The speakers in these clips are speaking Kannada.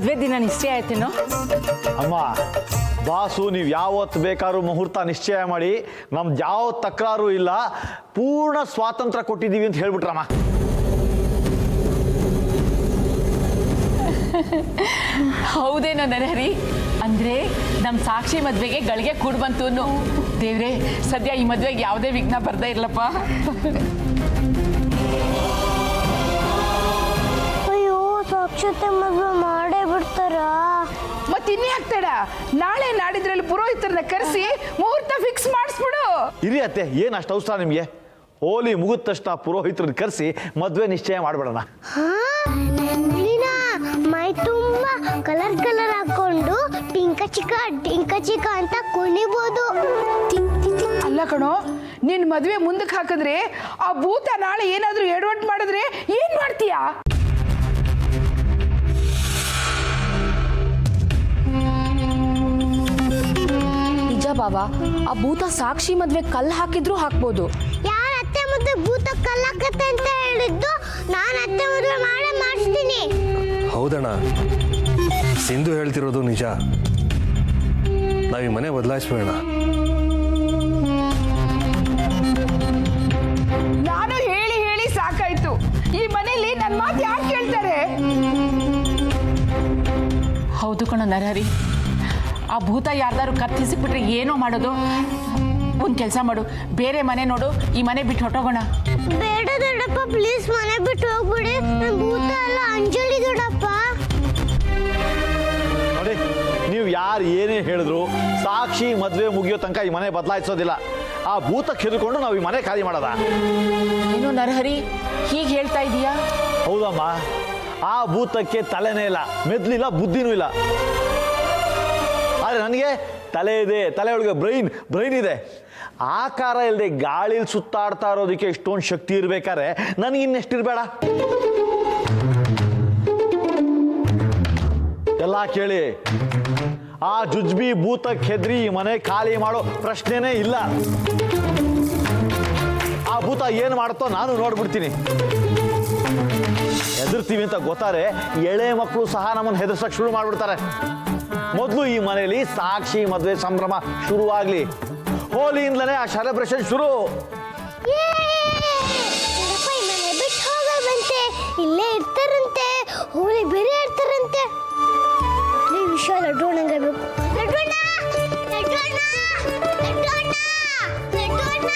ಮದುವೆ ದಿನ ನಿಶ್ಚಯ ಆಯ್ತೇನೋ? ಅಮ್ಮ ಬಾಸು ನೀವು ಯಾವತ್ತು ಬೇಕಾದ್ರೂ ಮುಹೂರ್ತ ನಿಶ್ಚಯ ಮಾಡಿ, ನಮ್ದು ಯಾವ ತಕರಾರು ಇಲ್ಲ, ಪೂರ್ಣ ಸ್ವಾತಂತ್ರ್ಯ ಕೊಟ್ಟಿದ್ದೀವಿ ಅಂತ ಹೇಳ್ಬಿಟ್ರಮ್ಮ. ಹೌದೇನೋ ನರಹರಿ? ಅಂದ್ರೆ ನಮ್ಮ ಸಾಕ್ಷಿ ಮದ್ವೆಗೆ ಗಳಿಗೆ ಕೂಡ್ ಬಂತು. ದೇವ್ರೆ, ಸದ್ಯ ಈ ಮದ್ವೆಗೆ ಯಾವುದೇ ವಿಘ್ನ ಬರ್ದೇ ಇರ್ಲಪ್ಪ. ಅಯ್ಯೋ, ಸಾಕ್ಷತೆ ಮದುವೆ ಮಾಡೇ ಬಿಡ್ತಾರ. ಮತ್ತಿನ್ನೇ ಆಗ್ತಾಡ, ನಾಳೆ ನಾಡಿದ್ರಲ್ಲಿ ಪುರೋಹಿತರನ್ನ ಕರೆಸಿ ಮುಹೂರ್ತ ಫಿಕ್ಸ್ ಮಾಡಿಸ್ಬಿಡು. ಇರಿ ಅತ್ತೆ, ಏನು ಅಷ್ಟು ಅವಸರ ನಿಮಗೆ? ಹೋಲಿ ಮುಗಿದ ತಕ್ಷಣ ಪುರೋಹಿತರನ್ನ ಕರೆಸಿ ಮದುವೆ ನಿಶ್ಚಯ ಮಾಡ್ಬಿಡೋಣ. ಮೈ ತುಂಬಾ ಕಲರ್ ಕಲರ್ ಹಾಕೊಂಡು ಟಿಂಕ ಚಿಕ್ಕ ಅಂತ ಕುಣಿಬೋದು. ಅಲ್ಲ ಕಣೋ, ನಿನ್ ಮದ್ವೆ ಮುಂದಕ್ಕೆ ಹಾಕಿದ್ರೆ ಆ ಭೂತ ನಾಳೆ ಏನಾದ್ರೂ ಎಡವಟ್ ಮಾಡಿದ್ರೆ ಏನ್ ಮಾಡ್ತೀಯಾ? ನಿಜ ಬಾಬಾ, ಆ ಭೂತ ಸಾಕ್ಷಿ ಮದ್ವೆ ಕಲ್ಲು ಹಾಕಿದ್ರು ಹಾಕ್ಬೋದು. ಯಾರ ಅತ್ತೆ ಮದುವೆ ಭೂತ ಕಲ್ಲಾಕತ್ತೆ ಅಂತ ಹೇಳಿದ್ದು? ನಾನು ಅತ್ತೆ ಮದುವೆ ಮಾಡೇ ಮಾಡಿಸ್ತೀನಿ. ಹೌದಣ್ಣ, ಸಿಂಧು ಹೇಳ್ತಿರೋದು ನಿಜ. ನಾವೀ ಮನೆ ಬದಲಾಯಿಸ್ಬೇಡ. ನಾನು ಹೇಳಿ ಹೇಳಿ ಸಾಕಾಯ್ತು. ಈ ಮನೇಲಿ ನನ್ನ ಮಾತು ಯಾರು ಕೇಳ್ತಾರೆ? ಹೌದು ಕಣೋ ನರಹರಿ, ಆ ಭೂತ ಯಾರ್ದಾರು ಕತ್ತಿಸಿಬಿಟ್ರೆ ಏನೋ ಮಾಡೋದು? ಒಂದು ಕೆಲಸ ಮಾಡು, ಬೇರೆ ಮನೆ ನೋಡು, ಈ ಮನೆ ಬಿಟ್ಟು ಹೊಟ್ಟೋಗೋಣ. ಬೇಡ ದೊಡ್ಡಪ್ಪ, ಪ್ಲೀಸ್ ಮನೆ ಬಿಟ್ಟು ಹೋಗ್ಬಿಡಿ. ನನ್ನ ಭೂತ ಎಲ್ಲ ಅಂಜಲಿ ದೊಡ್ಡಪ್ಪ. ನೋಡಿ, ನೀವು ಯಾರು ಏನೇ ಹೇಳಿದ್ರು ಸಾಕ್ಷಿ ಮದುವೆ ಮುಗಿಯೋ ತನಕ ಈ ಮನೆ ಬದಲಾಯಿಸೋದಿಲ್ಲ. ಆ ಭೂತಕ್ಕೆ ಹೆದರ್ಕೊಂಡು ನಾವು ಈ ಮನೆ ಖಾಲಿ ಮಾಡೋದ? ಏನೋ ನರಹರಿ ಹೀಗೆ ಹೇಳ್ತಾ ಇದೀಯಾ? ಹೌದಮ್ಮ, ಆ ಭೂತಕ್ಕೆ ತಲೆನೇ ಇಲ್ಲ, ಮೆದ್ಲಿಲ್ಲ, ಬುದ್ಧಿನೂ ಇಲ್ಲ. ಆದರೆ ನನಗೆ ತಲೆ ಇದೆ, ತಲೆ ಒಳಗೆ ಬ್ರೈನ್ ಇದೆ. ಆಕಾರ ಇಲ್ಲದೆ ಗಾಳಿಲಿ ಸುತ್ತಾಡ್ತಾ ಇರೋದಕ್ಕೆ ಇಷ್ಟೊಂದು ಶಕ್ತಿ ಇರ್ಬೇಕಾದ್ರೆ ನನಗಿನ್ನೆಷ್ಟಿರಬೇಡ? ಎಲ್ಲ ಕೇಳಿ, ಆ ಜುಜ್ಬಿ ಭೂತಕ್ಕೆ ಹೆದ್ರಿ ಮನೆ ಖಾಲಿ ಮಾಡೋ ಪ್ರಶ್ನೆನೇ ಇಲ್ಲ. ಆ ಭೂತ ಏನು ಮಾಡುತ್ತೋ ನಾನು ನೋಡ್ಬಿಡ್ತೀನಿ. ಹೆದರ್ತೀವಿ ಅಂತ ಗೊತ್ತಾರೆ ಎಳೆ ಮಕ್ಕಳು ಸಹ ನಮ್ಮನ್ನು ಹೆದರ್ಸಕ್ಕೆ ಶುರು ಮಾಡಿಬಿಡ್ತಾರೆ. ಮೊದಲು ಈ ಮನೆಯಲ್ಲಿ ಸಾಕ್ಷಿ ಮದುವೆ ಸಂಭ್ರಮ ಶುರುವಾಗಲಿ. ಹೋಲಿಯಿಂದಲೇ ಆ ಸೆಲೆಬ್ರೇಷನ್ ಶುರು. ಮನೆ ಬಿಟ್ಟು ಹೋಗಬಂತೆ, ಇಲ್ಲೇ ಇರ್ತಾರಂತೆ, ಹೋಲಿ ಬೇರೆ ಇರ್ತಾರಂತೆ. ಈ ವಿಷಯ ಲಡ್ಡೋಣಂಗೆ ಬೇಕು. ಲಡ್ಡೋಣ, ಲಡ್ಡೋಣ, ಲಡ್ಡೋಣ, ಲಡ್ಡೋಣ.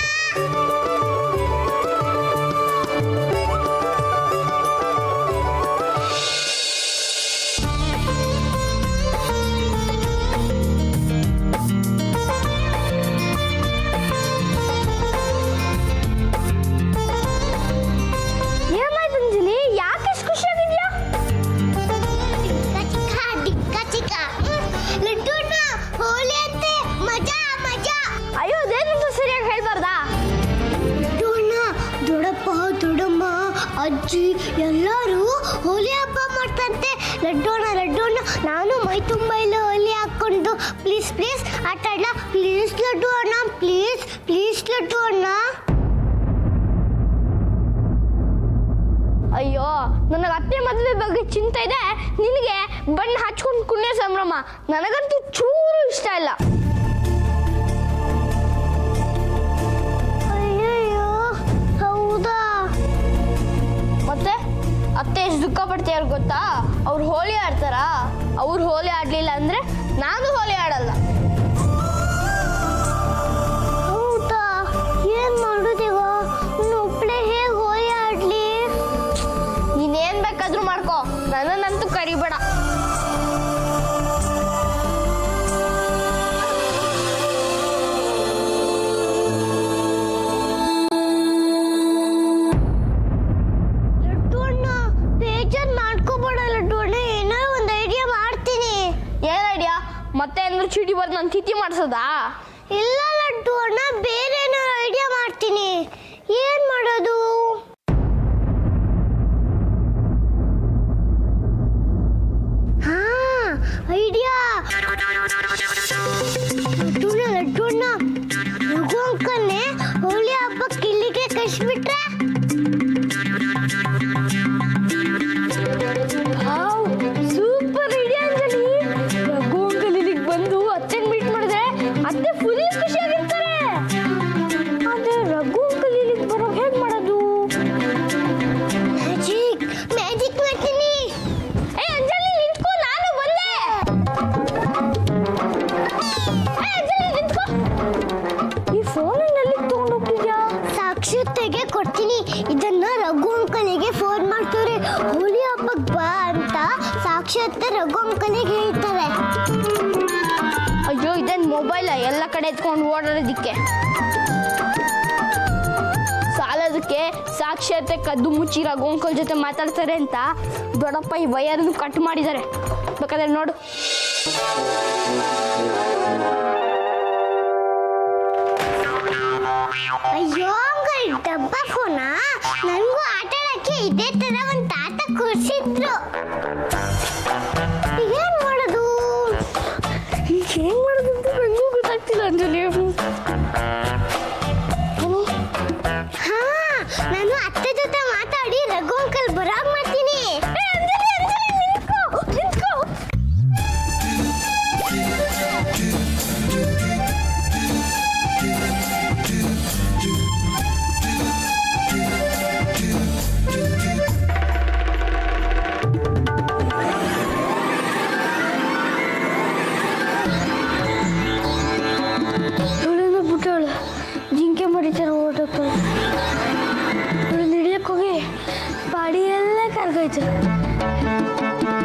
ಅಜ್ಜಿ ಎಲ್ಲರೂ ಹೋಲಿ ಹಬ್ಬ ಮಾಡ್ತಂತೆ. ಲಡ್ಡೋಣ ಲಡ್ಡೋಣ, ನಾನು ಮೈ ತುಂಬ ಇಲ್ಲ ಹೋಲಿ ಹಾಕ್ಕೊಂಡು ಪ್ಲೀಸ್ ಪ್ಲೀಸ್ ಆಟ ಆಡ್ಲಾ? ಪ್ಲೀಸ್ ಲಡ್ಡು ಅಣ್ಣ, ಪ್ಲೀಸ್ ಪ್ಲೀಸ್ ಲಡ್ಡು ಅಣ್ಣ. ಅಯ್ಯೋ, ನನಗೆ ಅತ್ತೆ ಮದುವೆ ಬಗ್ಗೆ ಚಿಂತೆ ಇದೆ, ನಿನಗೆ ಬಣ್ಣ ಹಚ್ಕೊಂಡು ಕುಣಿಯೋ ಸಂಭ್ರಮ. ನನಗಂತೂ ಚೂರು ಇಷ್ಟ ಇಲ್ಲ. ಅಯ್ಯಯ್ಯೋ, ಹೌದಾ? ಮತ್ತೆ ಅತ್ತೆ ಎಷ್ಟು ದುಃಖ ಪಡ್ತೀಯಾರು ಗೊತ್ತಾ? ಅವ್ರು ಹೋಲಿ ಆಡ್ತಾರ? ಅವ್ರು ಹೋಲಿ ಆಡ್ಲಿಲ್ಲ ಅಂದ್ರೆ ನಾನು ಹೋಲಿ ಆಡಲ್ಲ. ಹೌದಾ? ಏನ್ ಮಾಡುದೀವ? ಒಬ್ಳೆ ಹೇಗೆ ಹೋಲಿ ಆಡ್ಲಿ? ನೀನೇನ್ ಬೇಕಾದ್ರೂ ಮಾಡ್ಕೋ, ನನ್ನನ್ನಂತೂ ಕರಿಬೇಡ. ಮತ್ತೆ ಗಾಡಿ ಎತ್ಕೊಂಡು ಓಡಾಡೋದಿಕ್ಕೆ. ಸಾಲದಕ್ಕೆ ಸಾಕ್ಷಾತೆ ಕದ್ದು ಮುಚ್ಚಿ ರಘು ಅಂಕಲ್ ಜೊತೆ ಮಾತಾಡ್ತಾರೆ ಅಂತ ದೊಡ್ಡಪ್ಪ ಈ ವಯರನ್ನು ಕಟ್ ಮಾಡಿದ್ದಾರೆ. ಬೇಕಾದ್ರೆ ನೋಡು. ಅಯ್ಯೋ ಅಂಕಲ್, ಡಬ್ಬ ಫೋನ. ನನಗೂ ಆಟ ಆಡಕ್ಕೆ ಇದೇ ತರ ಒಂದು ತಾತ ಕೊಡ್ಸಿದ್ರು. ಏನ್ ಮಾಡೋದು ಅಂತ ನನಗೂ ಗೊತ್ತಾಗ್ತಿಲ್ಲ ಅಂಜಲಿ. ಹಾ, ನಾನು ಅತ್ತೆ ಜೊತೆ ಮಾತಾಡಿ ರಘು ಅಂಕಲ್ ಬರಾಗ್ ಮಾಡ್ತೀನಿ. ಜಿಂಕೆ ಮರಿತಾರೆ ಓಟಕ್ಕೆ ಹಿಡಿಯಕ್ಕೆ ಹೋಗಿ ಬಾಡಿ ಎಲ್ಲ ಕರ್ಗೋಯ್ತು.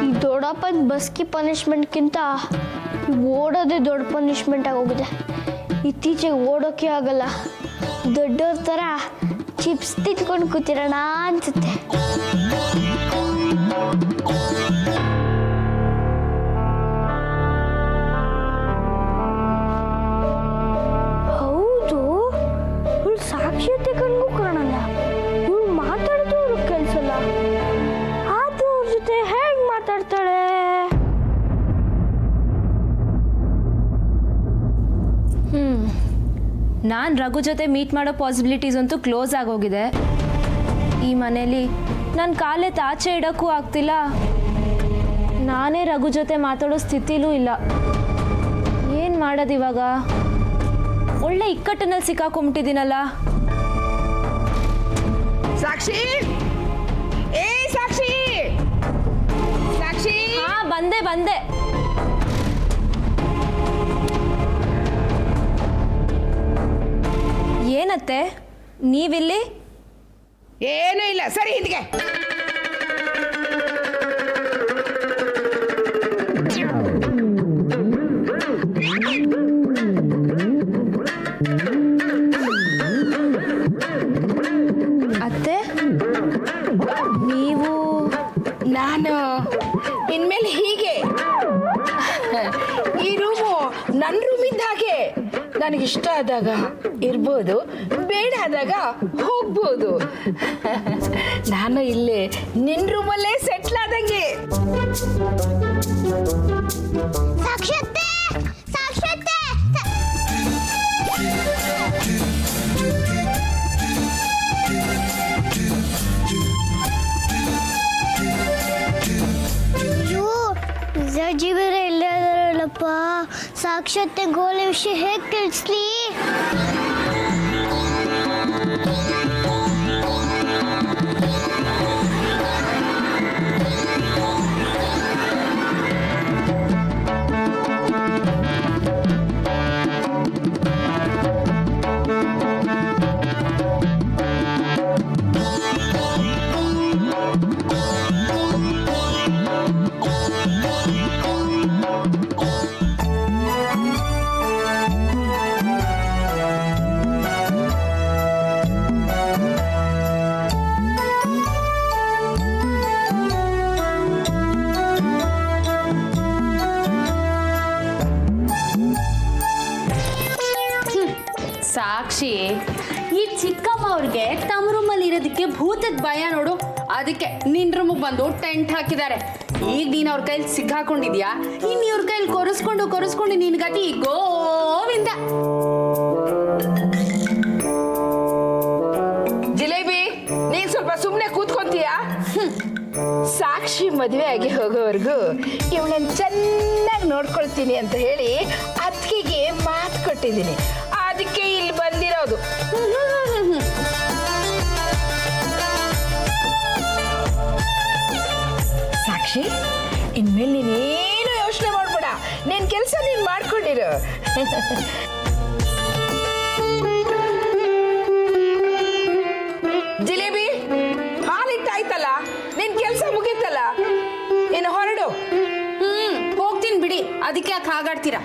ಈ ದೊಡ್ಡಪ್ಪನ ಬಸ್ಕಿ ಪನಿಷ್ಮೆಂಟ್ಗಿಂತ ಓಡೋದೇ ದೊಡ್ಡ ಪನಿಷ್ಮೆಂಟ್ ಆಗೋಗಿದೆ. ಇತ್ತೀಚೆಗೆ ಓಡೋಕ್ಕೆ ಆಗಲ್ಲ. ದೊಡ್ಡವ್ರ ಥರ ಚಿಪ್ಸ್ ತಿನ್ಕೊಂಡು ಕೂತಿರೋಣ ಅನ್ಸುತ್ತೆ. ಸಾಕ್ಷತೆ ಕಣ್ಗೂ ಕಾಣಲ್ಲ, ಇವಳು ಮಾತಾಡಿದ್ರು ಅವ್ರಿಗೆ ಕೇಳಿಸಲ್ಲ. ಆದ್ರೂ ಅವ್ರ ಜೊತೆ ಹೇಗೆ ಮಾತಾಡ್ತಾಳೆ? ನಾನು ರಘು ಜೊತೆ ಮೀಟ್ ಮಾಡೋ ಪಾಸಿಬಿಲಿಟೀಸ್ ಅಂತೂ ಕ್ಲೋಸ್ ಆಗೋಗಿದೆ. ಈ ಮನೇಲಿ ನನ್ನ ಕಾಲೆತ್ತು ಆಚೆ ಇಡೋಕ್ಕೂ ಆಗ್ತಿಲ್ಲ. ನಾನೇ ರಘು ಜೊತೆ ಮಾತಾಡೋ ಸ್ಥಿತಿಲೂ ಇಲ್ಲ. ಏನು ಮಾಡೋದು ಇವಾಗ? ಒಳ್ಳೆ ಇಕ್ಕಟ್ಟಿನಲ್ಲಿ ಸಿಕ್ಕಾಕೊಂಬಿಟ್ಟಿದ್ದೀನಲ್ಲ. ಸಾಕ್ಷಿ, ಏ ಸಾಕ್ಷಿ, ಸಾಕ್ಷಿ. ಹಾ, ಬಂದೆ. ಏನತ್ತೆ ನೀವಿಲ್ಲಿ? ಏನೂ ಇಲ್ಲ, ಸರಿ ಹಿಂದಿಗೆ. ಅತ್ತೆ, ನೀವು? ನಾನು ಇನ್ಮೇಲೆ ಹೀಗೆ. ಈ ರೂಮು ನನ್ನ ರೂಮಿಂದ ಹಾಗೆ. ನನಗಿಷ್ಟ ಆದಾಗ ಇರ್ಬೋದು, ಬೇಡ ಆದಾಗ ಹೋಗ್ಬೋದು. ನಾನು ಇಲ್ಲೇ ನಿನ್ನ ರೂಮಲ್ಲೇ ಸೆಟ್ಲ್ ಆದಂಗೆ. ಸಾಕ್ಷಾತೆ, ಸಾಕ್ಷಾತೆ. ಜೀವನ ಇಲ್ಲೇ ಅದರಲ್ಲಪ್ಪ. ಸಾಕ್ಷಾತೆ ಗೋಲಿ ವಿಷಯ ಹೇಗೆ ತಿಳಿಸ್ಲಿ? ಸಾಕ್ಷಿ, ಈ ಚಿಕ್ಕಮ್ಮ ಅವ್ರಿಗೆ ತಮ್ಮ ರೂಮಲ್ಲಿ ಇರೋದಕ್ಕೆ ಭೂತದ ಭಯ ನೋಡು. ಅದಕ್ಕೆ ನಿನ್ನ ರೂಮಿಗೆ ಬಂದು ಟೆಂಟ್ ಹಾಕಿದ್ದಾರೆ. ಈಗ ನೀನು ಅವ್ರ ಕೈಲಿ ಸಿಕ್ಕಾಕೊಂಡಿದ್ಯಾ? ಇನ್ನು ಇವ್ರ ಕೈಲಿ ಕೊರಿಸ್ಕೊಂಡು ನಿನ್ ಗತಿ ಗೋವಿಂದ. ಜಿಲೇಬಿ, ನೀನ್ ಸ್ವಲ್ಪ ಸುಮ್ಮನೆ ಕೂತ್ಕೊಂತೀಯಾ? ಸಾಕ್ಷಿ ಮದುವೆ ಆಗಿ ಹೋಗೋವರೆಗೂ ಇವಳನ್ನ ಚೆನ್ನಾಗಿ ನೋಡ್ಕೊಳ್ತೀನಿ ಅಂತ ಹೇಳಿ ಅತ್ತಿಗೆಗೆ ಮಾತು ಕೊಟ್ಟಿದ್ದೀನಿ. ಅದಕ್ಕೆ ಇಲ್ಲಿ ಬಂದಿರೋದು. ಸಾಕ್ಷಿ, ಇನ್ಮೇಲೆ ನೀನೇನು ಯೋಚನೆ ಮಾಡ್ಬೇಡ. ನಿನ್ ಕೆಲಸ ನೀನ್ ಮಾಡ್ಕೊಂಡಿರು. ಜಿಲೇಬಿ, ಹಾಲಿಟ್ಟಾಯ್ತಲ್ಲ, ನಿನ್ ಕೆಲಸ ಮುಗೀತಲ್ಲ, ಇನ್ನು ಹೊರಡು. ಹೋಗ್ತೀನಿ ಬಿಡಿ, ಅದಕ್ಕೆ ಯಾಕೆ ಹಾಗಾಡ್ತೀರಾ?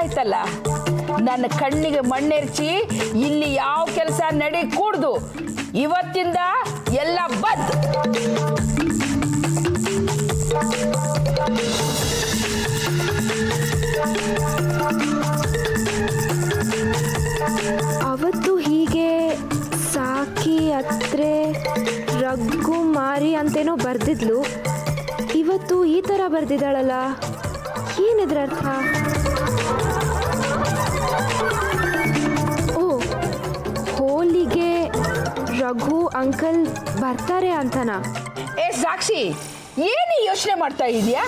ಆಯ್ತಲ್ಲ. ನನ್ನ ಕಣ್ಣಿಗೆ ಮಣ್ಣೆರ್ಚಿ ಇಲ್ಲಿ ಯಾವ ಕೆಲಸ ನಡಿ ಕೂಡ್ದು. ಇವತ್ತಿಂದ ಎಲ್ಲ ಬದ್. ಅವತ್ತು ಹೀಗೆ ಸಾಕಿ ಅತ್ರೆ ರಗ್ಗು ಮಾರಿ ಅಂತೇನೋ ಬರ್ದಿದ್ಲು. ಇವತ್ತು ಈ ಥರ ಬರ್ದಿದ್ದಾಳಲ್ಲ, ಏನಿದ್ರ ಅರ್ಥ? ಓ, ಹೋಲಿಗೆ ರಘು ಅಂಕಲ್ ಬರ್ತಾರೆ ಅಂತನಾ? ಏ ಸಾಕ್ಷಿ, ಏನು ಯೋಚನೆ ಮಾಡ್ತಾ ಇದೀಯಾ?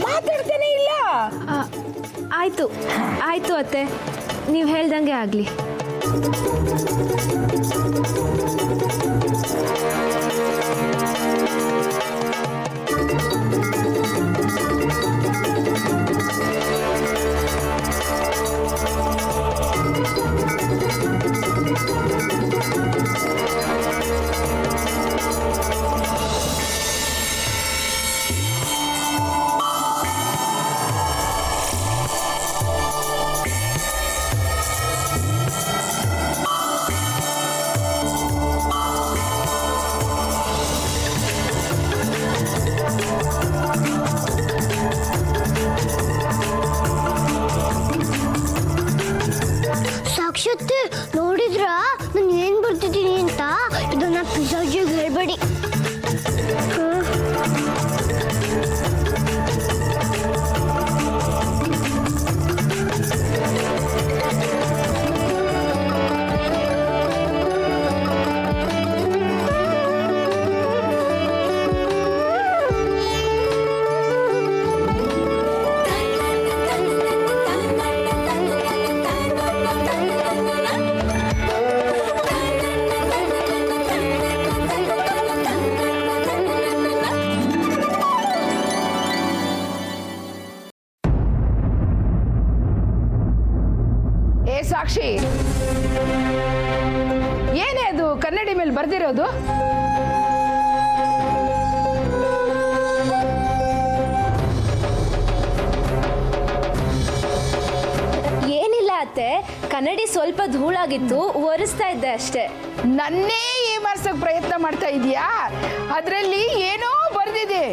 ಮಾತಾಡ್ತಾನೆ ಇಲ್ಲ. ಆಯಿತು ಆಯಿತು ಅತ್ತೆ, ನೀವು ಹೇಳ್ದಂಗೆ ಆಗಲಿ. ಸಾಕ್ಷಾತ್ ನೋಡಿದ್ರ ನಾನು ಏನ್ ಬರ್ತಿದ್ದೀನಿ ಅಂತ? ಇದನ್ನ ಪಿಜ್ಜಾಜಿಗೆ ಹೇಳ್ಬೇಡಿ. ಏ ಸಾಕ್ಷಿ, ಏನೇ ಅದು ಕನ್ನಡಿ ಮೇಲೆ ಬರ್ದಿರೋದು? ಏನಿಲ್ಲ ಅತ್ತೆ, ಕನ್ನಡಿ ಸ್ವಲ್ಪ ಧೂಳಾಗಿತ್ತು, ಒರೆಸ್ತಾ ಇದ್ದೆ ಅಷ್ಟೇ. ನನ್ನೇ ಏಮಾರ್ಸಕ್ ಪ್ರಯತ್ನ ಮಾಡ್ತಾ ಇದೀಯಾ? ಅದರಲ್ಲಿ ಏನೋ ಬರ್ದಿದೆ.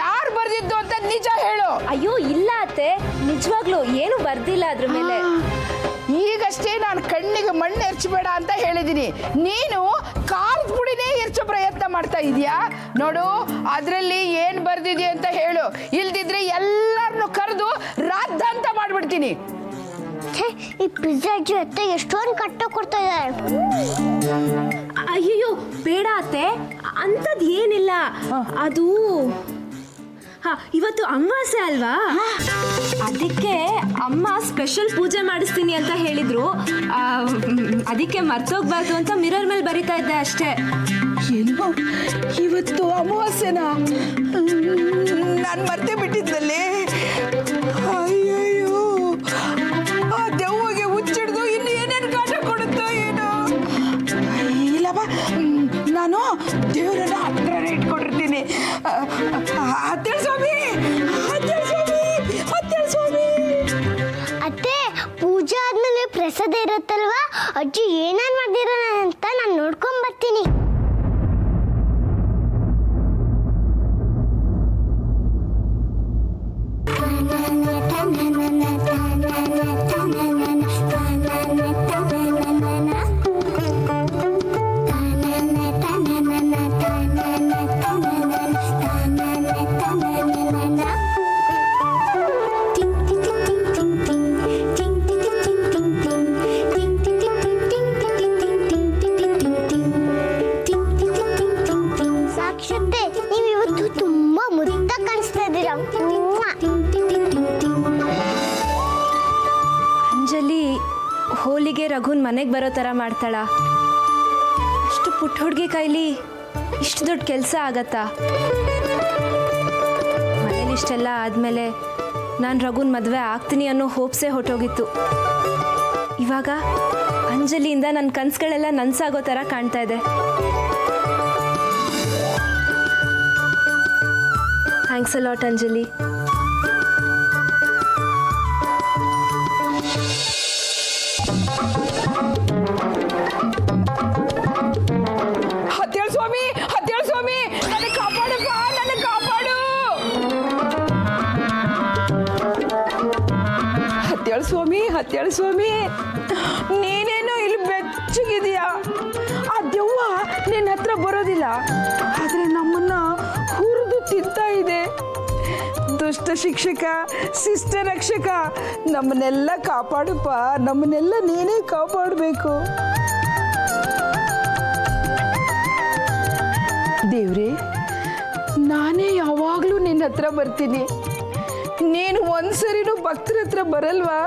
ಯಾರು ಬರ್ದಿದ್ದು ಅಂತ ನಿಜ ಹೇಳು. ಅಯ್ಯೋ ಇಲ್ಲ ಅತ್ತೆ, ನಿಜವಾಗ್ಲೂ ಏನು ಬರ್ದಿಲ್ಲ ಅದ್ರ ಮೇಲೆ. ಈಗಷ್ಟೇ ನಾನು ಕಣ್ಣಿಗೆ ಮಣ್ಣು ಎರ್ಚಬೇಡ ಅಂತ ಹೇಳಿದ್ದೀನಿ. ನೀನು ಕಾರದ ಪುಡಿನೇ ಎರ್ಚೋ ಪ್ರಯತ್ನ ಮಾಡ್ತಾ ಇದೀಯಾ. ನೋಡು, ಅದರಲ್ಲಿ ಏನ್ ಬರ್ದಿದೆ ಅಂತ ಹೇಳು. ಇಲ್ದಿದ್ರೆ ಎಲ್ಲರನ್ನು ಕರೆದು ರಾದ್ದ ಅಂತ ಮಾಡ್ಬಿಡ್ತೀನಿ. ಈ ಪಿಜ್ಜಾಜಿ ಅತ್ತೆ ಎಷ್ಟೊಂದು ಕಟ್ಟ ಕೊಡ್ತಾ ಇದ್ದಾರೆ. ಅಯ್ಯೋ ಬೇಡ ಅತ್ತೆ, ಅಂಥದ್ದು ಏನಿಲ್ಲ. ಅದು ಇವತ್ತು ಅಮಾವಾಸ್ಯೆ ಅಲ್ವಾ, ಅದಕ್ಕೆ ಅಮ್ಮ ಸ್ಪೆಷಲ್ ಪೂಜೆ ಮಾಡಿಸ್ತೀನಿ ಅಂತ ಹೇಳಿದ್ರು. ಅದಕ್ಕೆ ಮರ್ತೋಗ್ಬಾರ್ದು ಅಂತ ಮಿರರ್ ಮೇಲೆ ಬರಿತಾ ಇದ್ದೆ ಅಷ್ಟೇ. ಏನು ಇವತ್ತು ಅಮಾವಾಸ್ಯೆನಾ? ನಾನು ಮರ್ತೇ ಬಿಟ್ಟಿದ್ದಲ್ಲಿ. ಅಯ್ಯಯ್ಯೋ, ಆ ದೆವ್ವಗೆ ಹುಚ್ಚಿಡ್ದು ಇನ್ನು ಏನೇನು ಕಾಟ ಕೊಡುತ್ತೋ ಏನೋ. ಇಲ್ಲಪ್ಪ, ನಾನು ದೇವರನ್ನ ಹತ್ರನೇ ಇಟ್ಕೊಂಡಿರ್ತೀನಿ. ಹತ್ತೇಳು ಸ್ವಾಮಿ, ಹತ್ತೇಳು ಸ್ವಾಮಿ, ಹತ್ತೇಳು ಸ್ವಾಮಿ. ಅತ್ತೆ, ಪೂಜೆ ಆದ್ಮೇಲೆ ಪ್ರಸಾದ ಇರುತ್ತಲ್ವಾ, ಅಜ್ಜಿ ಏನೇನ್ ಮಾಡ್ದಿರೋ ಅಂತ ನಾನು ನೋಡ್ಕೊಂಡ್ ಬರ್ತೀನಿ. ಸಾಕ್ಷತೆ, ನೀವು ಇವತ್ತು ತುಂಬಾ ಮುದ್ದಾಗಿ ಕಾಣಿಸ್ತಾ ಇದ್ದೀರಾ. ಅಂಜಲಿ ಹೋಲಿಗೆ ರಘುನ್ ಮನೆಗೆ ಬರೋ ಥರ ಮಾಡ್ತಾಳ. ಅಷ್ಟು ಪುಟ್ಟ ಹುಡುಗಿ ಕೈಲಿ ಇಷ್ಟು ದೊಡ್ಡ ಕೆಲಸ ಆಗತ್ತಾ? ಮನೇಲಿ ಇಷ್ಟೆಲ್ಲ ಆದಮೇಲೆ ನಾನು ರಘುನ್ ಮದುವೆ ಆಗ್ತೀನಿ ಅನ್ನೋ ಹೋಪ್ಸೇ ಹೊಟ್ಟೋಗಿತ್ತು. ಇವಾಗ ಅಂಜಲಿಯಿಂದ ನನ್ನ ಕನಸುಗಳೆಲ್ಲ ನನ್ಸಾಗೋ ಥರ ಕಾಣ್ತಾ ಇದೆ. Thanks a lot Anjali. ಅತ್ತೇಳು ಸ್ವಾಮಿ, ನೀನೇನೋ ಇಲ್ಲಿ ಬೆಚ್ಚಗಿದೀಯಾ. ಆ ದೆವ್ವ ನಿನ್ನ ಹತ್ರ ಬರೋದಿಲ್ಲ, ಆದ್ರೆ ನಮ್ಮನ್ನ ಹುರಿದು ತಿಂತಾ ಇದೆ. ದುಷ್ಟ ಶಿಕ್ಷಕ, ಶಿಷ್ಟ ರಕ್ಷಕ, ನಮ್ಮನ್ನೆಲ್ಲ ಕಾಪಾಡುಪ್ಪ, ನಮ್ಮನ್ನೆಲ್ಲ ನೀನೇ ಕಾಪಾಡಬೇಕು. ದೇವ್ರೆ, ನಾನೇ ಯಾವಾಗಲೂ ನಿನ್ನ ಹತ್ರ ಬರ್ತೀನಿ, ನೀನು ಒಂದ್ಸರಿನೂ ಭಕ್ತರ ಹತ್ರ ಬರಲ್ವಾ?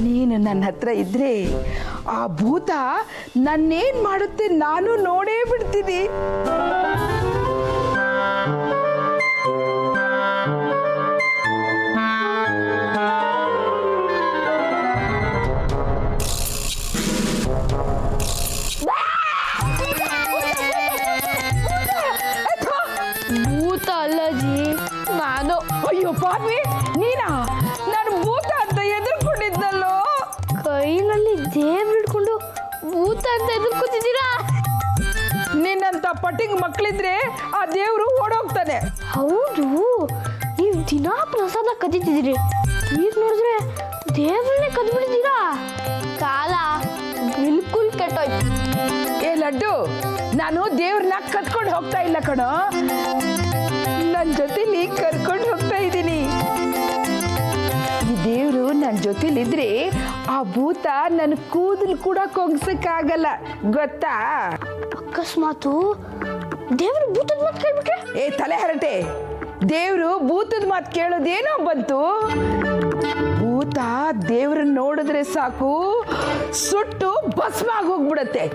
ನೀನು ನನ್ನ ಹತ್ರ ಇದ್ರೆ ಆ ಭೂತ ನನ್ನೇನ್ ಮಾಡುತ್ತೆ ನಾನು ನೋಡೇ ಬಿಡ್ತೀನಿ. ಭೂತ ಅಲ್ಲಜಿ, ನಾನು. ಅಯ್ಯೋ ಪಾಪಿ, ನೀನಾ? ನಾನು ಭೂತ ಅಂತ ಎದುರ್ಕೊಂಡಿದ್ದಲ್ಲೋ. ಕೈನಲ್ಲಿ ದೇವ್ರು ಹಿಡ್ಕೊಂಡು ಭೂತ ಅಂತ ಎದುರ್ಕೊತಿದ್ದೀರಾ? ನಿನ್ನಂತ ಪಟ್ಟಿಂಗ್ ಮಕ್ಕಳಿದ್ರೆ ಆ ದೇವ್ರು ಓಡೋಗ್ತಾನೆ. ಹೌದು, ನೀವು ದಿನಾ ಪ್ರಸಾದ ಕದಿತಿದ್ದೀರಿ, ಈಗ ನೋಡಿದ್ರೆ ದೇವ್ರನ್ನೇ ಕದ್ಬಿಟ್ಟಿದ್ದೀರಾ. ಕಾಲ ಬಿಲ್ಕುಲ್ ಕೆಟ್ಟೋಯ್ತು. ಏ ಲಡ್ಡು, ನಾನು ದೇವ್ರನ್ನ ಕತ್ಕೊಂಡು ಹೋಗ್ತಾ ಇಲ್ಲ ಕಣೋ, ನನ್ನ ಜೊತೆಲಿ ಕರ್ಕೊಂಡು ಹೋಗ್ತಾ ಇದ್ದೀನಿ. ಈ ದೇವ್ರು ನನ್ನ ಜೊತೆಲಿದ್ರೆ ಆ ಭೂತ ನನ್ನ ಕೂದಲು ಕೂಡ ಕೊಂಗ್ಸಕ್ಕಾಗಲ್ಲ, ಗೊತ್ತಾ? ಅಕಸ್ಮಾತು ದೇವ್ರು ಭೂತದ ಮಾತು ಕೇಳ್ಬಿಟ್ರೆ? ಏ ತಲೆ ಹರಟೆ, ದೇವ್ರು ಭೂತದ ಮಾತು ಕೇಳೋದೇನೋ ಬಂತು. ಭೂತ ದೇವ್ರನ್ನ ನೋಡಿದ್ರೆ ಸಾಕು, ಸುಟ್ಟು ಭಸ್ಮ ಆಗಿ ಹೋಗ್ಬಿಡತ್ತೆ.